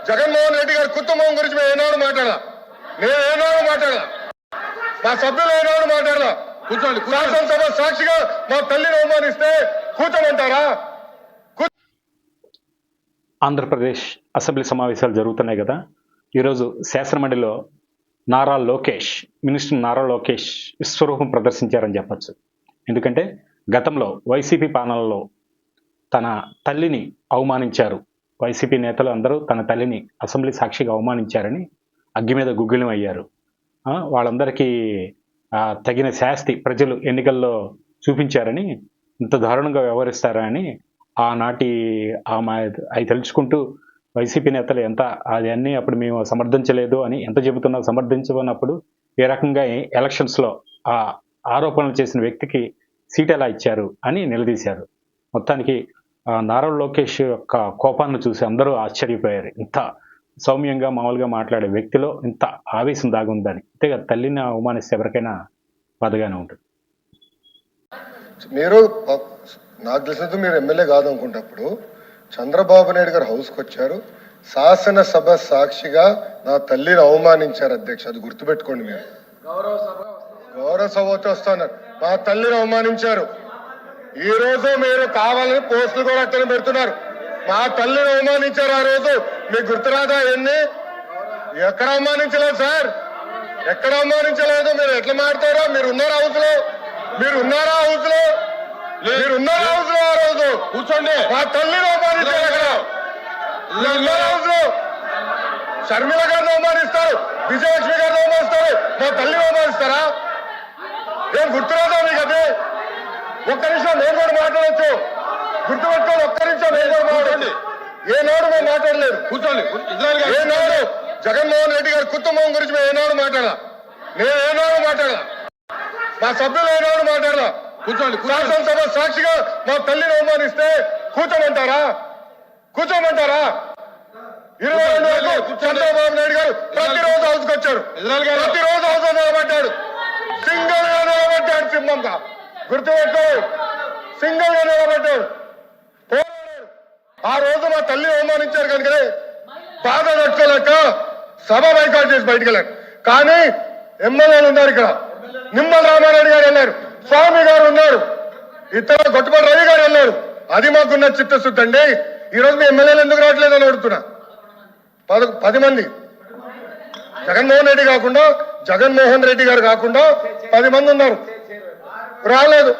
జగన్మోహన్ రెడ్డి గారి కుటుంబం గురించి మేము ఏనాడు మాట్లాడాల, నేను ఏనాడు మాట్లాడాల, మా సభ్యులు ఏనాడు మాట్లాడాల. కూర్చోండి. శాసనసభ సాక్షిగా మా తల్లిని అవమానిస్తే కూర్చోమంటారా? ఆంధ్రప్రదేశ్ అసెంబ్లీ సమావేశాలు జరుగుతున్నాయి కదా. ఈరోజు శాసనమండలిలో నారా లోకేష్, మినిస్టర్ నారా లోకేష్ విశ్వరూపం ప్రదర్శించారని చెప్పచ్చు. ఎందుకంటే గతంలో వైసీపీ పాలనలో తన తల్లిని అవమానించారు. వైసీపీ నేతలు అందరూ తన తల్లిని అసెంబ్లీ సాక్షిగా అవమానించారని అగ్గి మీద గుగ్గిలం అయ్యారు. వాళ్ళందరికీ తగిన శాస్తి ప్రజలు ఎన్నికల్లో చూపించారని, ఇంత దారుణంగా వ్యవహరిస్తారా అని ఆనాటి అవి తెలుసుకుంటూ వైసీపీ నేతలు ఎంత అది అన్నీ అప్పుడు మేము సమర్థించలేదు అని ఎంత చెబుతున్నా సమర్థించబడినప్పుడు ఏ రకంగా ఎలక్షన్స్లో ఆ ఆరోపణలు చేసిన వ్యక్తికి సీట్ ఎలా ఇచ్చారు అని నిలదీశారు. మొత్తానికి నారా లోకేష్ యొక్క కోపాన్ని చూసి అందరూ ఆశ్చర్యపోయారు. ఇంత సౌమ్యంగా మామూలుగా మాట్లాడే వ్యక్తిలో ఇంత ఆవేశం దాగుందని. అంతేగా తల్లిని అవమానిస్తే ఎవరికైనా బాధగానే ఉంటుంది. మీరు నాకు తెలిసినందుకు మీరు ఎమ్మెల్యే కాదనుకుంటప్పుడు చంద్రబాబు నాయుడు గారు హౌస్కి వచ్చారు, శాసనసభ సాక్షిగా నా తల్లిని అవమానించారు. అధ్యక్ష, అది గుర్తుపెట్టుకోండి. మీరు గౌరవ సభ వస్తున్నారు, మా తల్లిని అవమానించారు. ఈ రోజు మీరు కావాలని పోస్టులు కూడా అక్కడ పెడుతున్నారు. మా తల్లిని అవమానించారు. ఆ రోజు మీకు గుర్తురాదా? ఎన్ని ఎక్కడ అవమానించలేదు సార్, ఎక్కడ అవమానించలేదు. మీరు ఎట్లా మాట్లాడారో, మీరు ఉన్నారా హౌస్ లో? మీరు ఉన్నారా హౌస్ లో? మీరు ఉన్నారా హౌస్ లో? ఆ రోజు కూర్చోండి. మా తల్లిని అవమానించారు. అక్కడ ఉన్నారా హౌస్ లో? షర్మిల గారిని అవమానిస్తారు, విజయలక్ష్మి గారిని అవమానిస్తారు, మా తల్లిని అవమానిస్తారా? ఏం గుర్తురాదా మీకు? అదే ఒక్క నిమిషం నేను కూడా మాట్లాడచ్చు. గుర్తుపెట్టుకోండి, ఒక్క నిమిషం నేను కూడా మాట్లాడండి. ఏనాడు మేము మాట్లాడలేదు. కూర్చోండి. ఏనాడు జగన్మోహన్ రెడ్డి గారి కుటుంబం గురించి మేము ఏనాడు మాట్లాడాల, నేను ఏనాడు మాట్లాడాల, మా సభ్యులు ఏనాడు మాట్లాడాల. కూర్చోండి. శాసనసభ సాక్షిగా మా తల్లిని అవమానిస్తే కూర్చోమంటారా? కూర్చోమంటారా? 22 వరకు చంద్రబాబు నాయుడు గారు ప్రతిరోజు హౌస్కి వచ్చారు, ప్రతిరోజు హౌస్ నిలబడ్డాడు, సింగిల్ గా నిలబడ్డాడు. సింహంగా గుర్తుపెట్టు, సింగిల్ గా నిలబడ్డాడు, పోరాడాడు. ఆ రోజు మా తల్లిని అవమానించారు కనుకనే బాధ నడుచుకోలేక సభ బైకాట్ చేసి బయటకు వెళ్ళారు. కానీ ఎమ్మెల్యేలు ఉన్నారు ఇక్కడ. నిమ్మల రామారెడ్డి గారు వెళ్ళారు, స్వామి గారు ఉన్నారు, ఇతర గొట్టపల్లి రవి గారు వెళ్ళారు. అది మాకున్న చిత్తశుద్ధి అండి. ఈరోజు మీ ఎమ్మెల్యేలు ఎందుకు రావట్లేదు అని అడుగుతున్నా. 10 మంది జగన్మోహన్ రెడ్డి కాకుండా, జగన్మోహన్ రెడ్డి గారు కాకుండా 10 మంది ఉన్నారు, రాలేదు.